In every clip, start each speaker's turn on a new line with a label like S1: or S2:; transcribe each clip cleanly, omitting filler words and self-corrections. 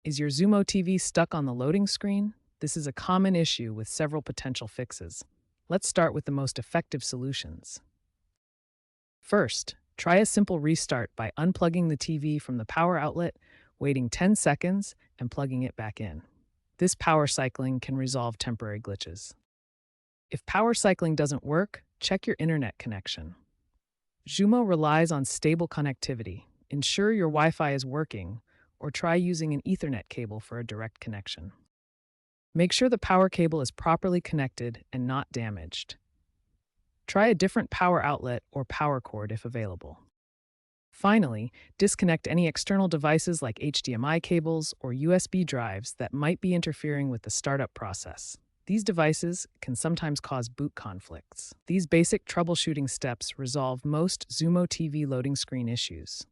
S1: Is your Xumo TV stuck on the loading screen? This is a common issue with several potential fixes. Let's start with the most effective solutions. First, try a simple restart by unplugging the TV from the power outlet, waiting 10 seconds, and plugging it back in. This power cycling can resolve temporary glitches. If power cycling doesn't work, check your internet connection. Xumo relies on stable connectivity. Ensure your Wi-Fi is working, or try using an Ethernet cable for a direct connection. Make sure the power cable is properly connected and not damaged. Try a different power outlet or power cord if available. Finally, disconnect any external devices like HDMI cables or USB drives that might be interfering with the startup process. These devices can sometimes cause boot conflicts. These basic troubleshooting steps resolve most Xumo TV loading screen issues.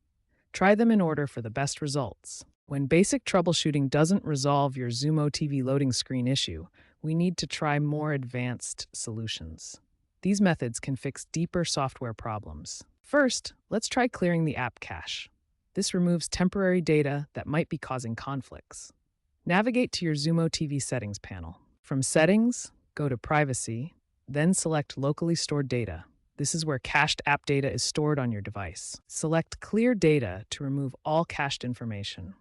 S1: Try them in order for the best results. When basic troubleshooting doesn't resolve your Xumo TV loading screen issue, we need to try more advanced solutions. These methods can fix deeper software problems. First, let's try clearing the app cache. This removes temporary data that might be causing conflicts. Navigate to your Xumo TV settings panel. From Settings, go to Privacy, then select Locally Stored Data. This is where cached app data is stored on your device. Select Clear Data to remove all cached information.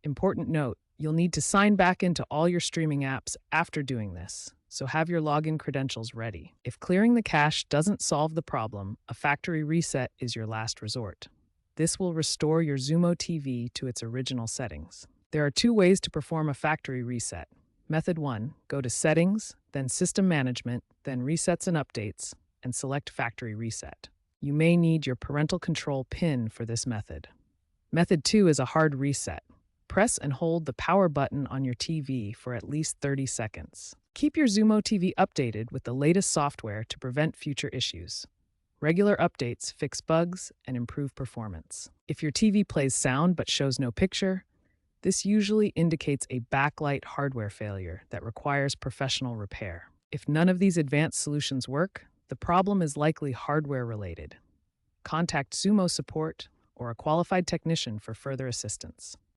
S1: Important note, you'll need to sign back into all your streaming apps after doing this, so have your login credentials ready. If clearing the cache doesn't solve the problem, a factory reset is your last resort. This will restore your Xumo TV to its original settings. There are two ways to perform a factory reset. Method 1, go to Settings, then System Management, then Resets and Updates, and select Factory Reset. You may need your parental control PIN for this method. Method 2 is a hard reset. Press and hold the power button on your TV for at least 30 seconds. Keep your Xumo TV updated with the latest software to prevent future issues. Regular updates fix bugs and improve performance. If your TV plays sound but shows no picture, this usually indicates a backlight hardware failure that requires professional repair. If none of these advanced solutions work, the problem is likely hardware-related. Contact Xumo support or a qualified technician for further assistance.